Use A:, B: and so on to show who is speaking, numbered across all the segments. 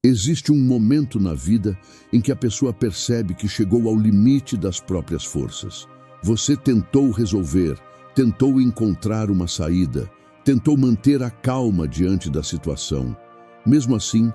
A: Existe um momento na vida em que a pessoa percebe que chegou ao limite das próprias forças. Você tentou resolver, tentou encontrar uma saída, tentou manter a calma diante da situação. Mesmo assim,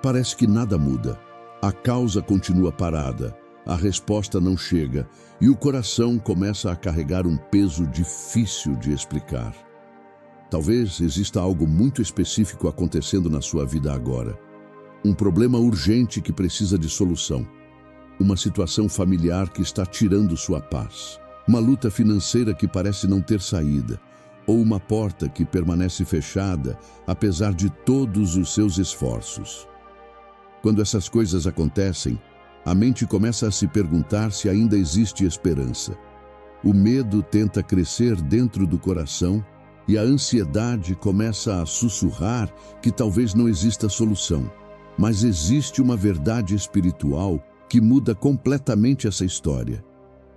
A: parece que nada muda. A causa continua parada, a resposta não chega e o coração começa a carregar um peso difícil de explicar. Talvez exista algo muito específico acontecendo na sua vida agora. Um problema urgente que precisa de solução. Uma situação familiar que está tirando sua paz. Uma luta financeira que parece não ter saída. Ou uma porta que permanece fechada, apesar de todos os seus esforços. Quando essas coisas acontecem, a mente começa a se perguntar se ainda existe esperança. O medo tenta crescer dentro do coração e a ansiedade começa a sussurrar que talvez não exista solução. Mas existe uma verdade espiritual que muda completamente essa história.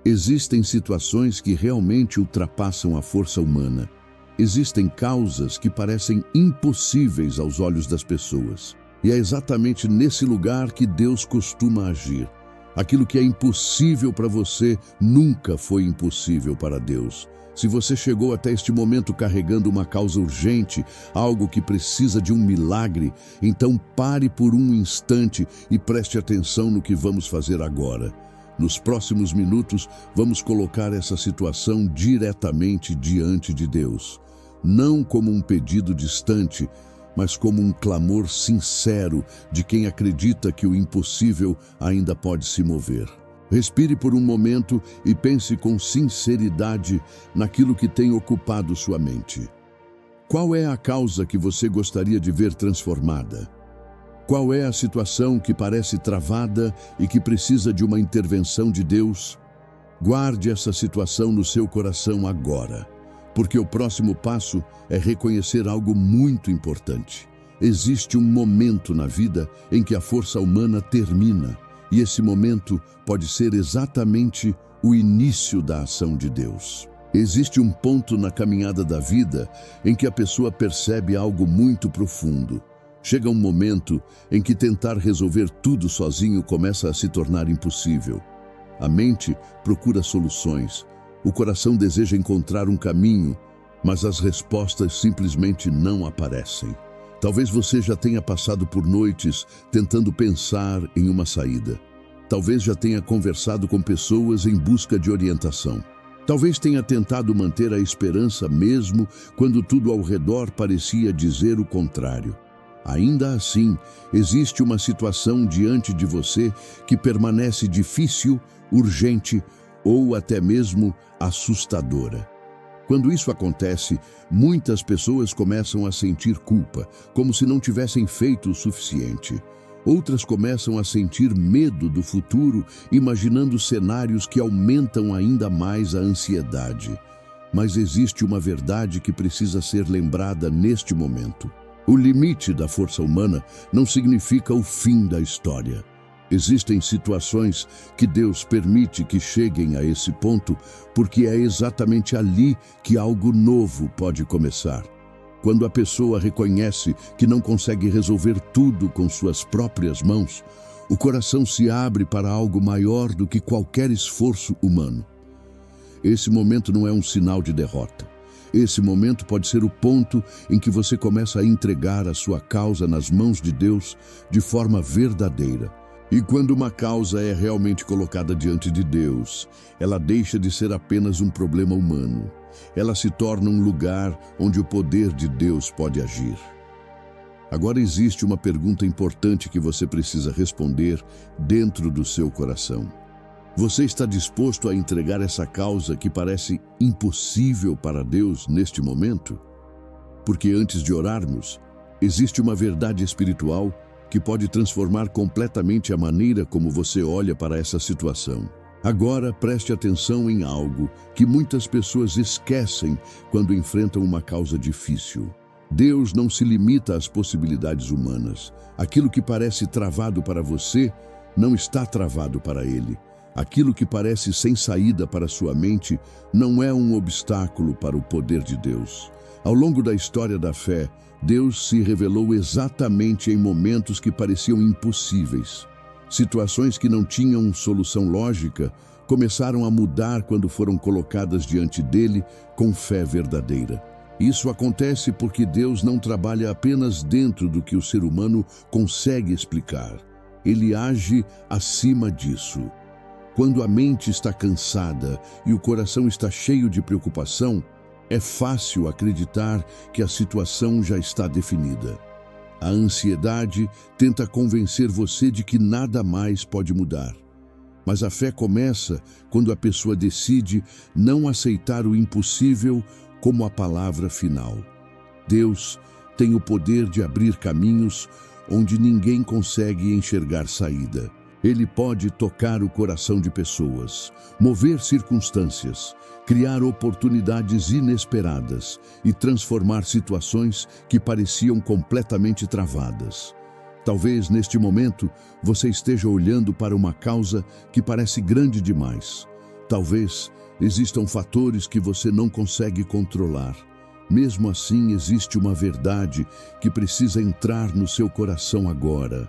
A: Existem situações que realmente ultrapassam a força humana. Existem causas que parecem impossíveis aos olhos das pessoas. E é exatamente nesse lugar que Deus costuma agir. Aquilo que é impossível para você nunca foi impossível para Deus. Se você chegou até este momento carregando uma causa urgente, algo que precisa de um milagre, então pare por um instante e preste atenção no que vamos fazer agora. Nos próximos minutos, vamos colocar essa situação diretamente diante de Deus. Não como um pedido distante, mas como um clamor sincero de quem acredita que o impossível ainda pode se mover. Respire por um momento e pense com sinceridade naquilo que tem ocupado sua mente. Qual é a causa que você gostaria de ver transformada? Qual é a situação que parece travada e que precisa de uma intervenção de Deus? Guarde essa situação no seu coração agora, porque o próximo passo é reconhecer algo muito importante. Existe um momento na vida em que a força humana termina. E esse momento pode ser exatamente o início da ação de Deus. Existe um ponto na caminhada da vida em que a pessoa percebe algo muito profundo. Chega um momento em que tentar resolver tudo sozinho começa a se tornar impossível. A mente procura soluções, o coração deseja encontrar um caminho, mas as respostas simplesmente não aparecem. Talvez você já tenha passado por noites tentando pensar em uma saída. Talvez já tenha conversado com pessoas em busca de orientação. Talvez tenha tentado manter a esperança mesmo quando tudo ao redor parecia dizer o contrário. Ainda assim, existe uma situação diante de você que permanece difícil, urgente ou até mesmo assustadora. Quando isso acontece, muitas pessoas começam a sentir culpa, como se não tivessem feito o suficiente. Outras começam a sentir medo do futuro, imaginando cenários que aumentam ainda mais a ansiedade. Mas existe uma verdade que precisa ser lembrada neste momento. O limite da força humana não significa o fim da história. Existem situações que Deus permite que cheguem a esse ponto, porque é exatamente ali que algo novo pode começar. Quando a pessoa reconhece que não consegue resolver tudo com suas próprias mãos, o coração se abre para algo maior do que qualquer esforço humano. Esse momento não é um sinal de derrota. Esse momento pode ser o ponto em que você começa a entregar a sua causa nas mãos de Deus de forma verdadeira. E quando uma causa é realmente colocada diante de Deus, ela deixa de ser apenas um problema humano. Ela se torna um lugar onde o poder de Deus pode agir. Agora existe uma pergunta importante que você precisa responder dentro do seu coração. Você está disposto a entregar essa causa que parece impossível para Deus neste momento? Porque antes de orarmos, existe uma verdade espiritual que pode transformar completamente a maneira como você olha para essa situação. Agora preste atenção em algo que muitas pessoas esquecem quando enfrentam uma causa difícil. Deus não se limita às possibilidades humanas. Aquilo que parece travado para você não está travado para Ele. Aquilo que parece sem saída para sua mente não é um obstáculo para o poder de Deus. Ao longo da história da fé, Deus se revelou exatamente em momentos que pareciam impossíveis. Situações que não tinham solução lógica começaram a mudar quando foram colocadas diante dele com fé verdadeira. Isso acontece porque Deus não trabalha apenas dentro do que o ser humano consegue explicar. Ele age acima disso. Quando a mente está cansada e o coração está cheio de preocupação, é fácil acreditar que a situação já está definida. A ansiedade tenta convencer você de que nada mais pode mudar. Mas a fé começa quando a pessoa decide não aceitar o impossível como a palavra final. Deus tem o poder de abrir caminhos onde ninguém consegue enxergar saída. Ele pode tocar o coração de pessoas, mover circunstâncias, criar oportunidades inesperadas e transformar situações que pareciam completamente travadas. Talvez neste momento você esteja olhando para uma causa que parece grande demais. Talvez existam fatores que você não consegue controlar. Mesmo assim, existe uma verdade que precisa entrar no seu coração agora.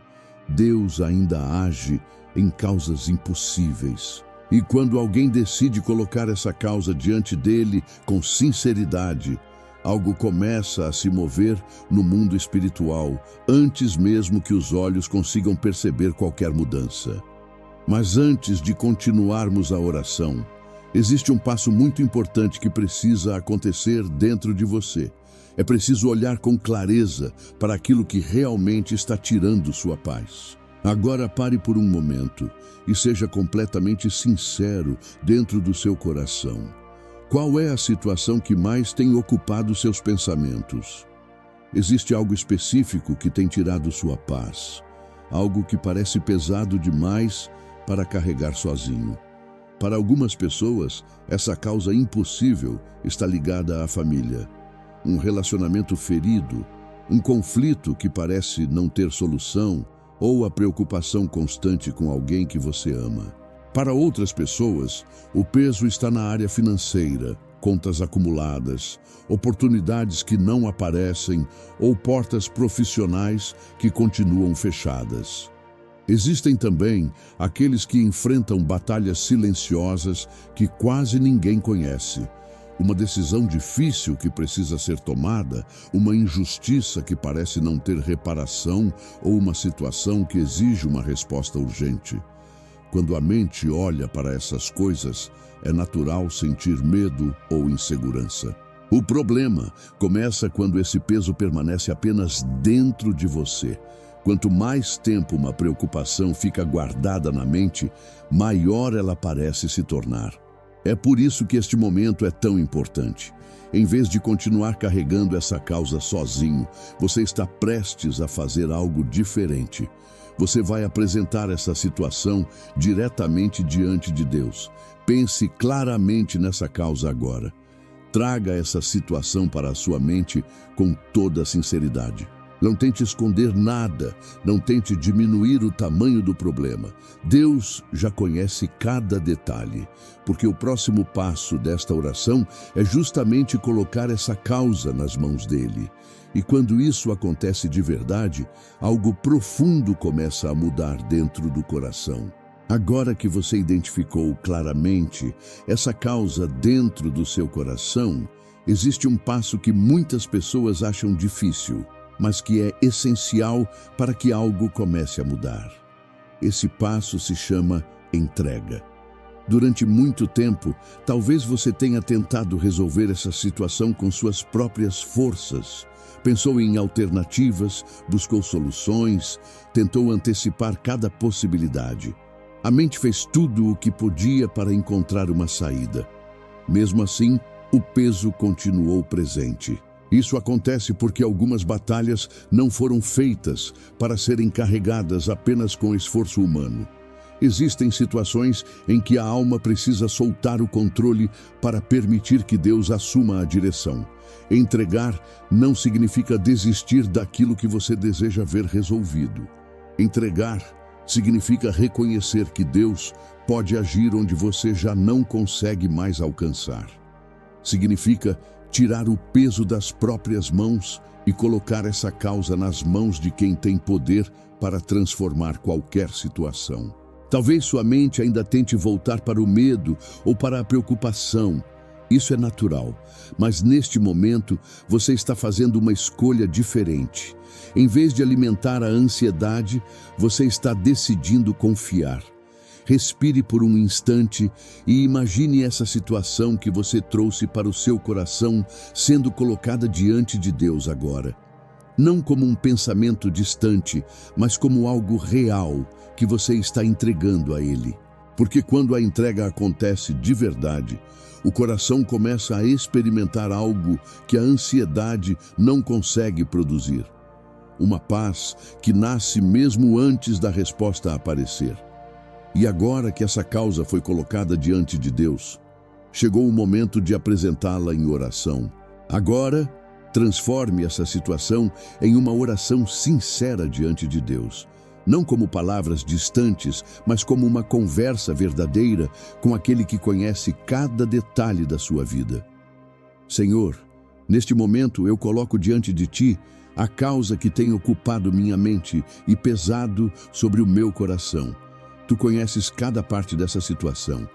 A: Deus ainda age em causas impossíveis. E quando alguém decide colocar essa causa diante dele com sinceridade, algo começa a se mover no mundo espiritual, antes mesmo que os olhos consigam perceber qualquer mudança. Mas antes de continuarmos a oração, existe um passo muito importante que precisa acontecer dentro de você. É preciso olhar com clareza para aquilo que realmente está tirando sua paz. Agora pare por um momento e seja completamente sincero dentro do seu coração. Qual é a situação que mais tem ocupado seus pensamentos? Existe algo específico que tem tirado sua paz? Algo que parece pesado demais para carregar sozinho? Para algumas pessoas, essa causa impossível está ligada à família. Um relacionamento ferido, um conflito que parece não ter solução, ou a preocupação constante com alguém que você ama. Para outras pessoas, o peso está na área financeira, contas acumuladas, oportunidades que não aparecem ou portas profissionais que continuam fechadas. Existem também aqueles que enfrentam batalhas silenciosas que quase ninguém conhece. Uma decisão difícil que precisa ser tomada, uma injustiça que parece não ter reparação ou uma situação que exige uma resposta urgente. Quando a mente olha para essas coisas, é natural sentir medo ou insegurança. O problema começa quando esse peso permanece apenas dentro de você. Quanto mais tempo uma preocupação fica guardada na mente, maior ela parece se tornar. É por isso que este momento é tão importante. Em vez de continuar carregando essa causa sozinho, você está prestes a fazer algo diferente. Você vai apresentar essa situação diretamente diante de Deus. Pense claramente nessa causa agora. Traga essa situação para a sua mente com toda a sinceridade. Não tente esconder nada, não tente diminuir o tamanho do problema. Deus já conhece cada detalhe, porque o próximo passo desta oração é justamente colocar essa causa nas mãos dele. E quando isso acontece de verdade, algo profundo começa a mudar dentro do coração. Agora que você identificou claramente essa causa dentro do seu coração, existe um passo que muitas pessoas acham difícil, mas que é essencial para que algo comece a mudar. Esse passo se chama entrega. Durante muito tempo, talvez você tenha tentado resolver essa situação com suas próprias forças. Pensou em alternativas, buscou soluções, tentou antecipar cada possibilidade. A mente fez tudo o que podia para encontrar uma saída. Mesmo assim, o peso continuou presente. Isso acontece porque algumas batalhas não foram feitas para serem carregadas apenas com esforço humano. Existem situações em que a alma precisa soltar o controle para permitir que Deus assuma a direção. Entregar não significa desistir daquilo que você deseja ver resolvido. Entregar significa reconhecer que Deus pode agir onde você já não consegue mais alcançar. Significa tirar o peso das próprias mãos e colocar essa causa nas mãos de quem tem poder para transformar qualquer situação. Talvez sua mente ainda tente voltar para o medo ou para a preocupação. Isso é natural, mas neste momento você está fazendo uma escolha diferente. Em vez de alimentar a ansiedade, você está decidindo confiar. Respire por um instante e imagine essa situação que você trouxe para o seu coração sendo colocada diante de Deus agora. Não como um pensamento distante, mas como algo real que você está entregando a Ele. Porque quando a entrega acontece de verdade, o coração começa a experimentar algo que a ansiedade não consegue produzir. Uma paz que nasce mesmo antes da resposta aparecer. E agora que essa causa foi colocada diante de Deus, chegou o momento de apresentá-la em oração. Agora, transforme essa situação em uma oração sincera diante de Deus. Não como palavras distantes, mas como uma conversa verdadeira com aquele que conhece cada detalhe da sua vida. Senhor, neste momento eu coloco diante de Ti a causa que tem ocupado minha mente e pesado sobre o meu coração. Tu conheces cada parte dessa situação.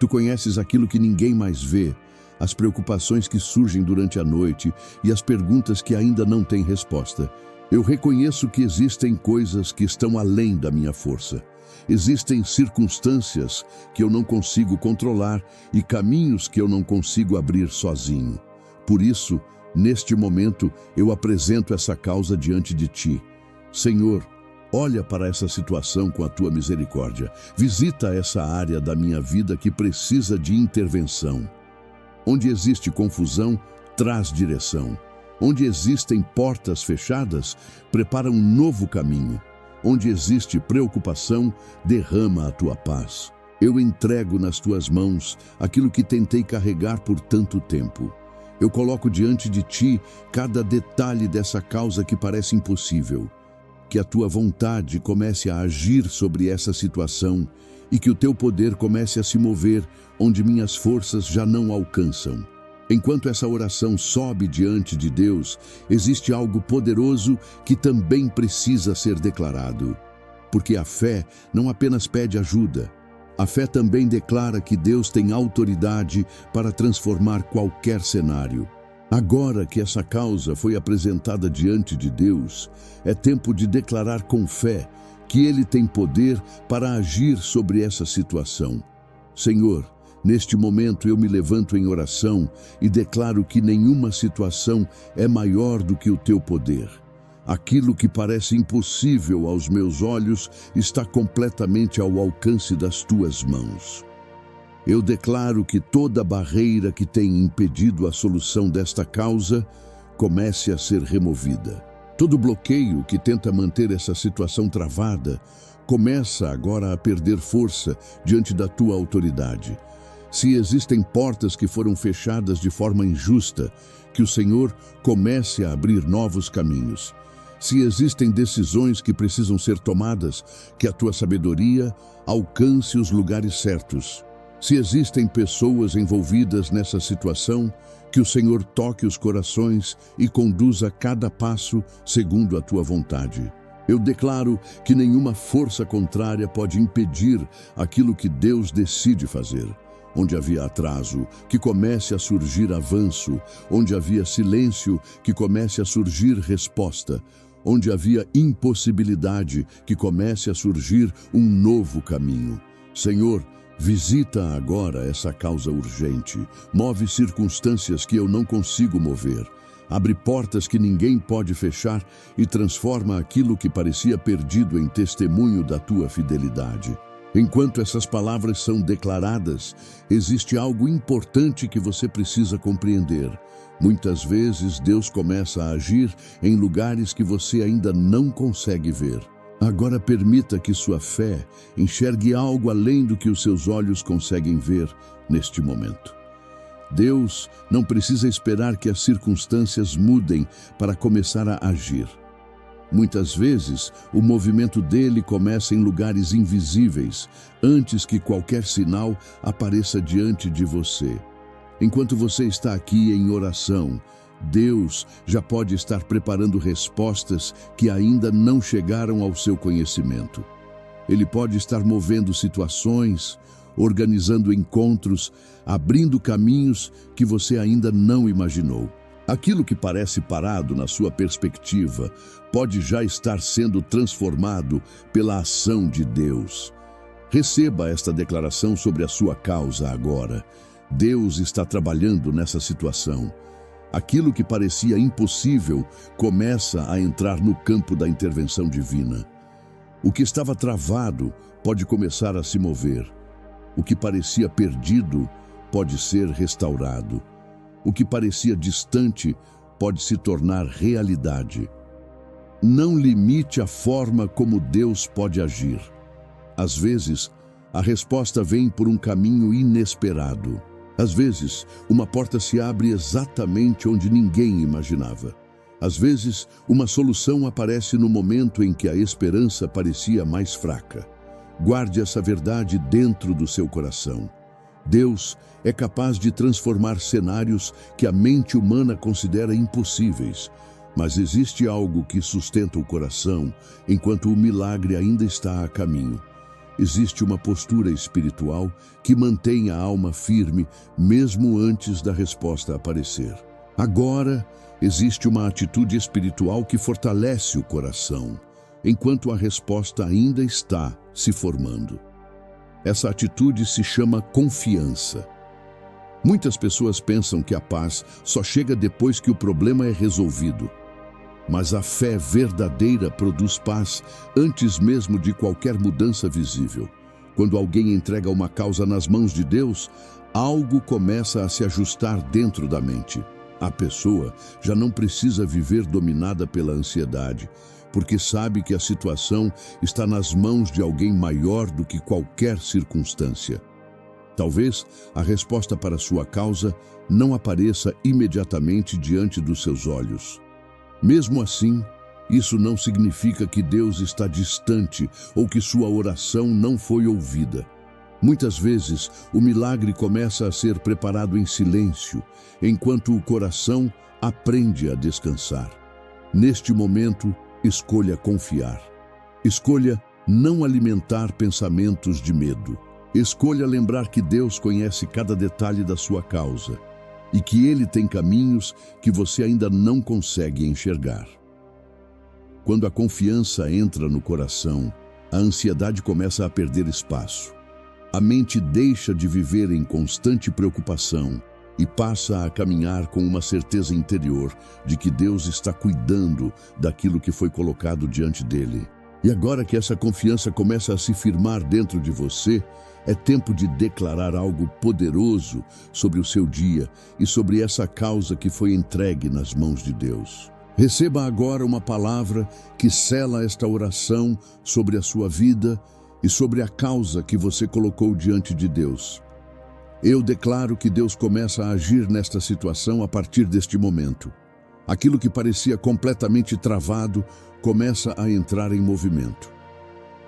A: Tu conheces aquilo que ninguém mais vê, as preocupações que surgem durante a noite e as perguntas que ainda não têm resposta. Eu reconheço que existem coisas que estão além da minha força. Existem circunstâncias que eu não consigo controlar e caminhos que eu não consigo abrir sozinho. Por isso, neste momento, eu apresento essa causa diante de Ti. Senhor, olha para essa situação com a Tua misericórdia. Visita essa área da minha vida que precisa de intervenção. Onde existe confusão, traz direção. Onde existem portas fechadas, prepara um novo caminho. Onde existe preocupação, derrama a Tua paz. Eu entrego nas Tuas mãos aquilo que tentei carregar por tanto tempo. Eu coloco diante de Ti cada detalhe dessa causa que parece impossível. Que a Tua vontade comece a agir sobre essa situação e que o Teu poder comece a se mover onde minhas forças já não alcançam. Enquanto essa oração sobe diante de Deus, existe algo poderoso que também precisa ser declarado. Porque a fé não apenas pede ajuda, a fé também declara que Deus tem autoridade para transformar qualquer cenário. Agora que essa causa foi apresentada diante de Deus, é tempo de declarar com fé que Ele tem poder para agir sobre essa situação. Senhor, neste momento eu me levanto em oração e declaro que nenhuma situação é maior do que o Teu poder. Aquilo que parece impossível aos meus olhos está completamente ao alcance das Tuas mãos. Eu declaro que toda barreira que tem impedido a solução desta causa comece a ser removida. Todo bloqueio que tenta manter essa situação travada começa agora a perder força diante da Tua autoridade. Se existem portas que foram fechadas de forma injusta, que o Senhor comece a abrir novos caminhos. Se existem decisões que precisam ser tomadas, que a Tua sabedoria alcance os lugares certos. Se existem pessoas envolvidas nessa situação, que o Senhor toque os corações e conduza cada passo segundo a Tua vontade. Eu declaro que nenhuma força contrária pode impedir aquilo que Deus decide fazer. Onde havia atraso, que comece a surgir avanço. Onde havia silêncio, que comece a surgir resposta. Onde havia impossibilidade, que comece a surgir um novo caminho. Senhor, visita agora essa causa urgente. Move circunstâncias que eu não consigo mover. Abre portas que ninguém pode fechar e transforma aquilo que parecia perdido em testemunho da Tua fidelidade. Enquanto essas palavras são declaradas, existe algo importante que você precisa compreender. Muitas vezes Deus começa a agir em lugares que você ainda não consegue ver. Agora permita que sua fé enxergue algo além do que os seus olhos conseguem ver neste momento. Deus não precisa esperar que as circunstâncias mudem para começar a agir. Muitas vezes, o movimento dele começa em lugares invisíveis, antes que qualquer sinal apareça diante de você. Enquanto você está aqui em oração, Deus já pode estar preparando respostas que ainda não chegaram ao seu conhecimento. Ele pode estar movendo situações, organizando encontros, abrindo caminhos que você ainda não imaginou. Aquilo que parece parado na sua perspectiva pode já estar sendo transformado pela ação de Deus. Receba esta declaração sobre a sua causa agora. Deus está trabalhando nessa situação. Aquilo que parecia impossível começa a entrar no campo da intervenção divina. O que estava travado pode começar a se mover. O que parecia perdido pode ser restaurado. O que parecia distante pode se tornar realidade. Não limite a forma como Deus pode agir. Às vezes, a resposta vem por um caminho inesperado. Às vezes, uma porta se abre exatamente onde ninguém imaginava. Às vezes, uma solução aparece no momento em que a esperança parecia mais fraca. Guarde essa verdade dentro do seu coração. Deus é capaz de transformar cenários que a mente humana considera impossíveis, mas existe algo que sustenta o coração enquanto o milagre ainda está a caminho. Existe uma postura espiritual que mantém a alma firme mesmo antes da resposta aparecer. Agora, existe uma atitude espiritual que fortalece o coração, enquanto a resposta ainda está se formando. Essa atitude se chama confiança. Muitas pessoas pensam que a paz só chega depois que o problema é resolvido. Mas a fé verdadeira produz paz antes mesmo de qualquer mudança visível. Quando alguém entrega uma causa nas mãos de Deus, algo começa a se ajustar dentro da mente. A pessoa já não precisa viver dominada pela ansiedade, porque sabe que a situação está nas mãos de alguém maior do que qualquer circunstância. Talvez a resposta para sua causa não apareça imediatamente diante dos seus olhos. Mesmo assim, isso não significa que Deus está distante ou que sua oração não foi ouvida. Muitas vezes, o milagre começa a ser preparado em silêncio, enquanto o coração aprende a descansar. Neste momento, escolha confiar. Escolha não alimentar pensamentos de medo. Escolha lembrar que Deus conhece cada detalhe da sua causa e que Ele tem caminhos que você ainda não consegue enxergar. Quando a confiança entra no coração, a ansiedade começa a perder espaço. A mente deixa de viver em constante preocupação e passa a caminhar com uma certeza interior de que Deus está cuidando daquilo que foi colocado diante dele. E agora que essa confiança começa a se firmar dentro de você, é tempo de declarar algo poderoso sobre o seu dia e sobre essa causa que foi entregue nas mãos de Deus. Receba agora uma palavra que sela esta oração sobre a sua vida e sobre a causa que você colocou diante de Deus. Eu declaro que Deus começa a agir nesta situação a partir deste momento. Aquilo que parecia completamente travado começa a entrar em movimento.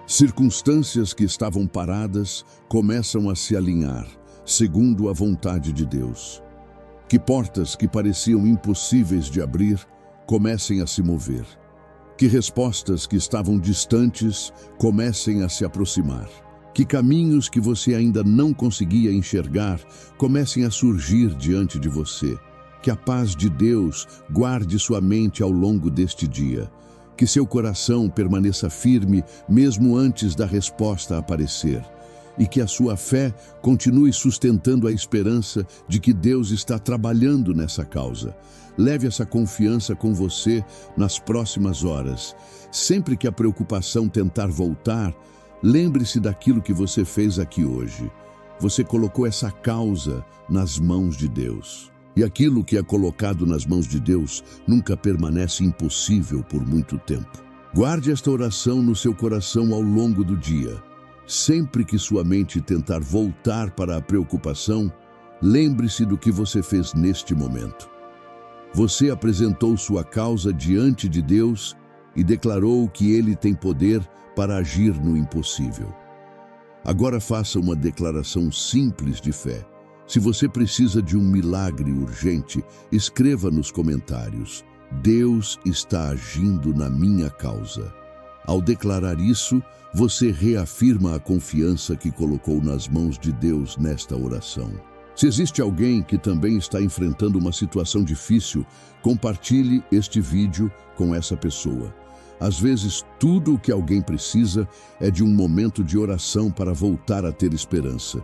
A: Circunstâncias que estavam paradas começam a se alinhar, segundo a vontade de Deus. Que portas que pareciam impossíveis de abrir comecem a se mover. Que respostas que estavam distantes comecem a se aproximar. Que caminhos que você ainda não conseguia enxergar comecem a surgir diante de você. Que a paz de Deus guarde sua mente ao longo deste dia. Que seu coração permaneça firme mesmo antes da resposta aparecer. E que a sua fé continue sustentando a esperança de que Deus está trabalhando nessa causa. Leve essa confiança com você nas próximas horas. Sempre que a preocupação tentar voltar, lembre-se daquilo que você fez aqui hoje. Você colocou essa causa nas mãos de Deus. E aquilo que é colocado nas mãos de Deus nunca permanece impossível por muito tempo. Guarde esta oração no seu coração ao longo do dia. Sempre que sua mente tentar voltar para a preocupação, lembre-se do que você fez neste momento. Você apresentou sua causa diante de Deus e declarou que Ele tem poder para agir no impossível. Agora faça uma declaração simples de fé. Se você precisa de um milagre urgente, escreva nos comentários: Deus está agindo na minha causa. Ao declarar isso, você reafirma a confiança que colocou nas mãos de Deus nesta oração. Se existe alguém que também está enfrentando uma situação difícil, compartilhe este vídeo com essa pessoa. Às vezes, tudo o que alguém precisa é de um momento de oração para voltar a ter esperança.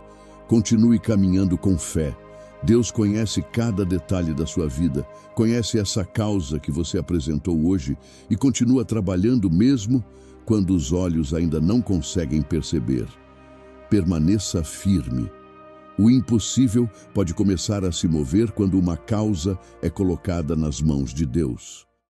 A: Continue caminhando com fé. Deus conhece cada detalhe da sua vida, conhece essa causa que você apresentou hoje e continua trabalhando mesmo quando os olhos ainda não conseguem perceber. Permaneça firme. O impossível pode começar a se mover quando uma causa é colocada nas mãos de Deus.